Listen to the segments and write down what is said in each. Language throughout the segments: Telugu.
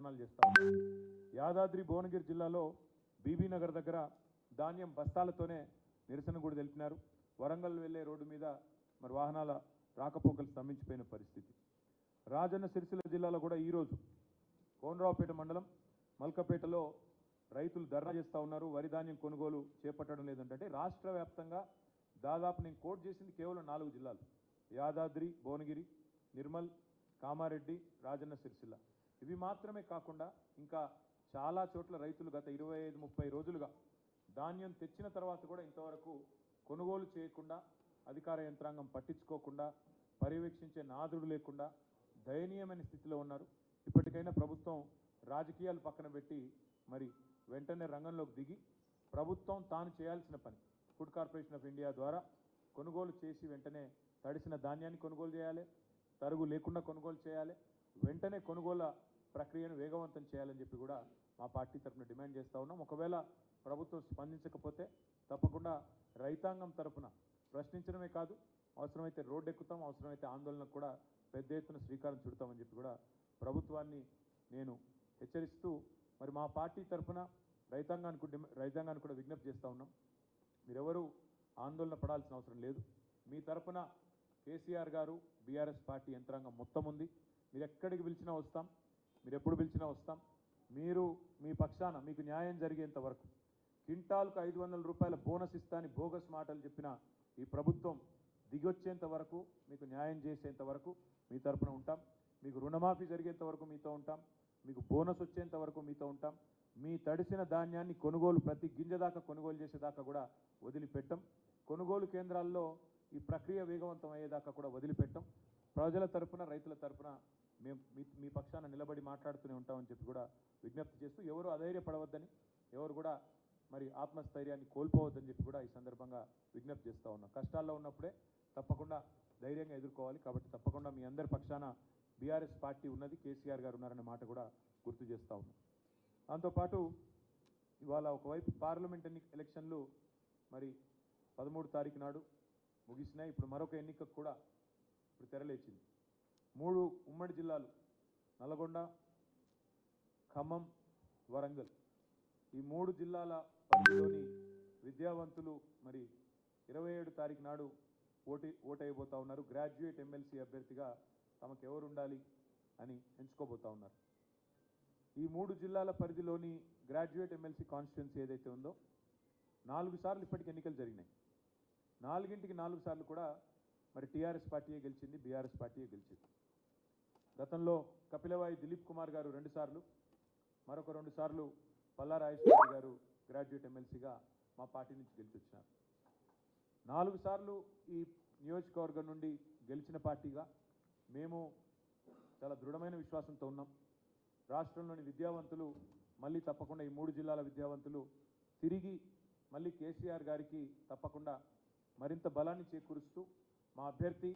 ధర్నాలు చేస్తూ ఉన్నారు. యాదాద్రి భువనగిరి జిల్లాలో బీబీ నగర్ దగ్గర ధాన్యం బస్తాలతోనే నిరసన కూడా తెలిపినారు. వరంగల్ వెళ్లే రోడ్డు మీద మరి వాహనాల రాకపోకలు స్తంభించిపోయిన పరిస్థితి. రాజన్న సిరిసిల్ల జిల్లాలో కూడా ఈరోజు కోనరావుపేట మండలం మల్కపేటలో రైతులు ధర్నా చేస్తూ ఉన్నారు. వరి ధాన్యం కొనుగోలు చేపట్టడం లేదంటే రాష్ట్ర వ్యాప్తంగా దాదాపు నేను కోట్ చేసింది కేవలం 4 జిల్లాలు: యాదాద్రి, భువనగిరి, నిర్మల్, కామారెడ్డి, రాజన్న సిరిసిల్ల. ఇవి మాత్రమే కాకుండా ఇంకా చాలా చోట్ల రైతులు గత 25-30 రోజులుగా ధాన్యం తెచ్చిన తర్వాత కూడా ఇంతవరకు కొనుగోలు చేయకుండా, అధికార యంత్రాంగం పట్టించుకోకుండా, పర్యవేక్షించే నాదుడు లేకుండా దయనీయమైన స్థితిలో ఉన్నారు. ఇప్పటికైనా ప్రభుత్వం రాజకీయాలు పక్కన పెట్టి మరి వెంటనే రంగంలోకి దిగి ప్రభుత్వం తాను చేయాల్సిన పని ఫుడ్ కార్పొరేషన్ ఆఫ్ ఇండియా ద్వారా కొనుగోలు చేసి వెంటనే తడిసిన ధాన్యాన్ని కొనుగోలు చేయాలి, తరుగు లేకుండా కొనుగోలు చేయాలి, వెంటనే కొనుగోలు ప్రక్రియను వేగవంతం చేయాలని చెప్పి కూడా మా పార్టీ తరఫున డిమాండ్ చేస్తూ ఉన్నాం. ఒకవేళ ప్రభుత్వం స్పందించకపోతే తప్పకుండా రైతాంగం తరఫున ప్రశ్నించడమే కాదు, అవసరమైతే రోడ్డు ఎక్కుతాం, అవసరమైతే ఆందోళనకు కూడా పెద్ద ఎత్తున శ్రీకారం చుడతామని చెప్పి కూడా ప్రభుత్వాన్ని నేను హెచ్చరిస్తూ మరి మా పార్టీ తరఫున రైతాంగానికి కూడా విజ్ఞప్తి చేస్తూ ఉన్నాం. మీరెవరూ ఆందోళన పడాల్సిన అవసరం లేదు. మీ తరఫున కేసీఆర్ గారు, బీఆర్ఎస్ పార్టీ యంత్రాంగం మొత్తం ఉంది. మీరు ఎక్కడికి పిలిచినా వస్తాం, మీరు ఎప్పుడు పిలిచినా వస్తాం. మీరు మీ పక్షాన మీకు న్యాయం జరిగేంత వరకు, క్వింటాల్కు 500 రూపాయల బోనస్ ఇస్తా అని బోగస్ మాటలు చెప్పిన ఈ ప్రభుత్వం దిగొచ్చేంత వరకు, మీకు న్యాయం చేసేంత వరకు మీ తరఫున ఉంటాం. మీకు రుణమాఫీ జరిగేంత వరకు మీతో ఉంటాం. మీకు బోనస్ వచ్చేంత వరకు మీతో ఉంటాం. మీ తడిసిన ధాన్యాన్ని కొనుగోలు ప్రతి గింజ దాకా కొనుగోలు చేసేదాకా కూడా వదిలిపెట్టం. కొనుగోలు కేంద్రాల్లో ఈ ప్రక్రియ వేగవంతం అయ్యేదాకా కూడా వదిలిపెట్టం. ప్రజల తరఫున, రైతుల తరఫున మేము మీ పక్షాన నిలబడి మాట్లాడుతూనే ఉంటామని చెప్పి కూడా విజ్ఞప్తి చేస్తూ, ఎవరు అధైర్యపడవద్దని, ఎవరు కూడా మరి ఆత్మస్థైర్యాన్ని కోల్పోవద్దని చెప్పి కూడా ఈ సందర్భంగా విజ్ఞప్తి చేస్తూ ఉన్నాం. కష్టాల్లో ఉన్నప్పుడే తప్పకుండా ధైర్యంగా ఎదుర్కోవాలి. కాబట్టి తప్పకుండా మీ అందరి పక్షాన బీఆర్ఎస్ పార్టీ ఉన్నది, కేసీఆర్ గారు ఉన్నారనే మాట కూడా గుర్తు చేస్తూ ఉన్నాం. దాంతోపాటు ఇవాళ ఒకవైపు పార్లమెంట్ ఎలక్షన్లు మరి 13 తారీఖు నాడు ముగిసినాయి. ఇప్పుడు మరొక ఎన్నికకు కూడా ఇప్పుడు తెరలేచింది. 3 ఉమ్మడి జిల్లాలు నల్గొండ, ఖమ్మం, వరంగల్, ఈ 3 జిల్లాల పరిధిలోని విద్యావంతులు మరి 27 తారీఖు నాడు ఓటైపోతూ ఉన్నారు. గ్రాడ్యుయేట్ ఎమ్మెల్సీ అభ్యర్థిగా తమకు ఎవరు ఉండాలి అని ఎంచుకోబోతూ ఉన్నారు. ఈ 3 జిల్లాల పరిధిలోని గ్రాడ్యుయేట్ ఎమ్మెల్సీ కాన్స్టిట్యున్సీ ఏదైతే ఉందో 4 సార్లు ఇప్పటికి ఎన్నికలు జరిగినాయి. 4ంటికి 4 సార్లు కూడా మరి టీఆర్ఎస్ పార్టీయే గెలిచింది, బీఆర్ఎస్ పార్టీయే గెలిచింది. గతంలో కపిలవాయి దిలీప్ కుమార్ గారు 2 సార్లు, మరొక 2 సార్లు పల్లా రాజేశ్వరి గారు గ్రాడ్యుయేట్ ఎమ్మెల్సీగా మా పార్టీ నుంచి గెలిచి వచ్చినారు. 4 సార్లు ఈ నియోజకవర్గం నుండి గెలిచిన పార్టీగా మేము చాలా దృఢమైన విశ్వాసంతో ఉన్నాం. రాష్ట్రంలోని విద్యావంతులు మళ్ళీ తప్పకుండా, ఈ 3 జిల్లాల విద్యావంతులు తిరిగి మళ్ళీ కేసీఆర్ గారికి తప్పకుండా మరింత బలాన్ని చేకూరుస్తూ, మా అభ్యర్థి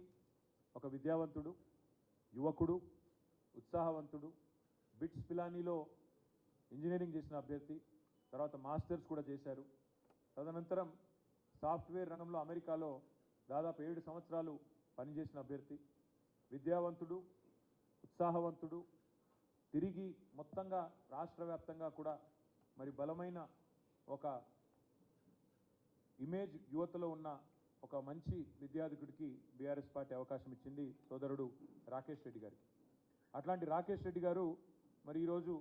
ఒక విద్యావంతుడు, యువకుడు, ఉత్సాహవంతుడు, బిట్స్ పిలానీలో ఇంజనీరింగ్ చేసిన అభ్యర్థి, తర్వాత మాస్టర్స్ కూడా చేశారు. తదనంతరం సాఫ్ట్వేర్ రంగంలో అమెరికాలో దాదాపు 7 సంవత్సరాలు పనిచేసిన అభ్యర్థి, విద్యావంతుడు, ఉత్సాహవంతుడు, తిరిగి మొత్తంగా రాష్ట్ర వ్యాప్తంగా కూడా మరి బలమైన ఒక ఇమేజ్ యువతలో ఉన్న ఒక మంచి విద్యార్థికుడికి బీఆర్ఎస్ పార్టీ అవకాశం ఇచ్చింది సోదరుడు రాకేష్ రెడ్డి గారికి. అట్లాంటి రాకేష్ రెడ్డి గారు మరి ఈరోజు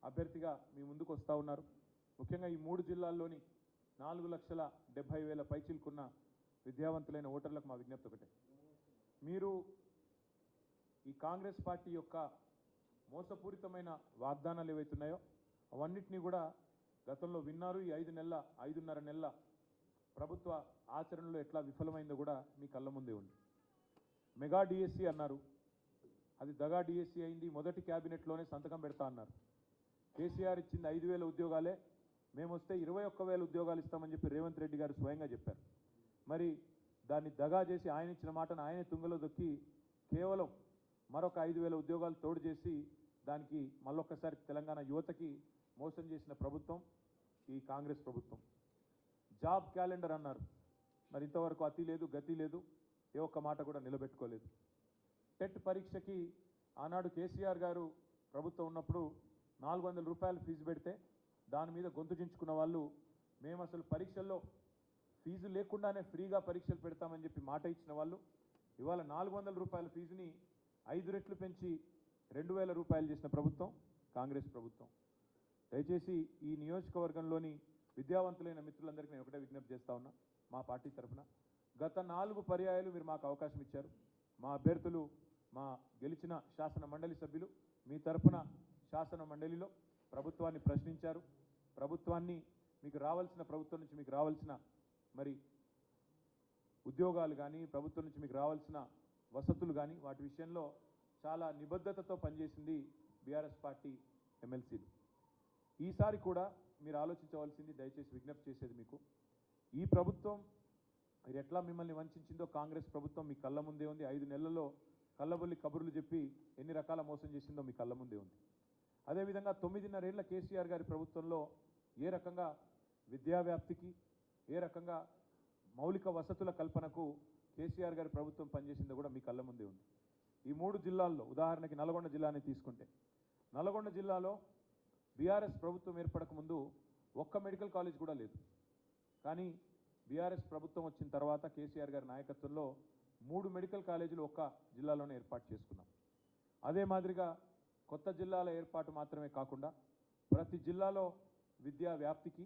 అభ్యర్థిగా మీ ముందుకు వస్తూ ఉన్నారు. ముఖ్యంగా ఈ 3 జిల్లాల్లోని 4,70,000 పైచిలుకున్న విద్యావంతులైన ఓటర్లకు మా విజ్ఞప్తి ఒకటే: మీరు ఈ కాంగ్రెస్ పార్టీ యొక్క మోసపూరితమైన వాగ్దానాలు ఏవైతున్నాయో అవన్నిటినీ కూడా గతంలో విన్నారు. ఈ 5.5 నెలల ప్రభుత్వ ఆచరణలో ఎట్లా విఫలమైందో కూడా మీ కళ్ళ ముందే ఉంది. మెగా డిఎస్సి అన్నారు, అది దగా డిఎస్సి అయింది. మొదటి క్యాబినెట్లోనే సంతకం పెడతా అన్నారు. కేసీఆర్ ఇచ్చింది 5,000 ఉద్యోగాలే, మేము వస్తే 21,000 ఉద్యోగాలు ఇస్తామని చెప్పి రేవంత్ రెడ్డి గారు స్వయంగా చెప్పారు. మరి దాన్ని దగా చేసి ఆయన ఇచ్చిన మాటను ఆయనే తుంగలో దొక్కి కేవలం మరొక 5,000 ఉద్యోగాలు తోడు చేసి దానికి మళ్ళొక్కసారి తెలంగాణ యువతకి మోసం చేసిన ప్రభుత్వం ఈ కాంగ్రెస్ ప్రభుత్వం. జాబ్ క్యాలెండర్ అన్నారు, మరి ఇంతవరకు అతి లేదు, గతి లేదు, ఏ ఒక్క మాట కూడా నిలబెట్టుకోలేదు. టెట్ పరీక్షకి ఆనాడు కేసీఆర్ గారు ప్రభుత్వం ఉన్నప్పుడు 400 రూపాయలు ఫీజు పెడితే దాని మీద గొంతు చించుకున్న వాళ్ళు మేము అసలు పరీక్షల్లో ఫీజు లేకుండానే ఫ్రీగా పరీక్షలు పెడతామని చెప్పి మాట ఇచ్చిన వాళ్ళు ఇవాళ 400 రూపాయల ఫీజుని 5 రెట్లు పెంచి 2000 రూపాయలు చేసిన ప్రభుత్వం కాంగ్రెస్ ప్రభుత్వం. దయచేసి ఈ నియోజకవర్గంలోని విద్యావంతులైన మిత్రులందరికీ నేను ఒకటే విజ్ఞప్తి చేస్తా ఉన్నా మా పార్టీ తరఫున. గత 4 పర్యాయాలు మీరు మాకు అవకాశం ఇచ్చారు. మా అభ్యర్థులు మా గెలిచిన శాసన మండలి సభ్యులు మీ తరఫున శాసన మండలిలో ప్రభుత్వాన్ని ప్రశ్నించారు. ప్రభుత్వం నుంచి మీకు రావాల్సిన మరి ఉద్యోగాలు కానీ ప్రభుత్వం నుంచి మీకు రావాల్సిన వసతులు కానీ వాటి విషయంలో చాలా నిబద్ధతతో పనిచేసింది బీఆర్ఎస్ పార్టీ ఎమ్మెల్సీలు. ఈసారి కూడా మీరు ఆలోచించవలసింది, దయచేసి విజ్ఞప్తి చేసేది మీకు, ఈ ప్రభుత్వం మీరు ఎట్లా మిమ్మల్ని వంచిందో కాంగ్రెస్ ప్రభుత్వం మీ కళ్ళ ముందే ఉంది. 5 నెలల్లో కళ్ళబొల్లి కబుర్లు చెప్పి ఎన్ని రకాల మోసం చేసిందో మీ కళ్ళ ముందే ఉంది. అదేవిధంగా 9.5 ఏళ్ల కేసీఆర్ గారి ప్రభుత్వంలో ఏ రకంగా విద్యా వ్యాప్తికి, ఏ రకంగా మౌలిక వసతుల కల్పనకు కేసీఆర్ గారి ప్రభుత్వం పనిచేసిందో కూడా మీ కళ్ళ ముందే ఉంది. ఈ 3 జిల్లాల్లో ఉదాహరణకి నల్గొండ జిల్లాని తీసుకుంటే, నల్గొండ జిల్లాలో బీఆర్ఎస్ ప్రభుత్వం ఏర్పడక ముందు ఒక్క మెడికల్ కాలేజ్ కూడా లేదు. కానీ బీఆర్ఎస్ ప్రభుత్వం వచ్చిన తర్వాత కేసీఆర్ గారి నాయకత్వంలో 3 మెడికల్ కాలేజీలు ఒక్క జిల్లాలోనే ఏర్పాటు చేసుకున్నాం. అదే మాదిరిగా కొత్త జిల్లాల ఏర్పాటు మాత్రమే కాకుండా ప్రతి జిల్లాలో విద్యా వ్యాప్తికి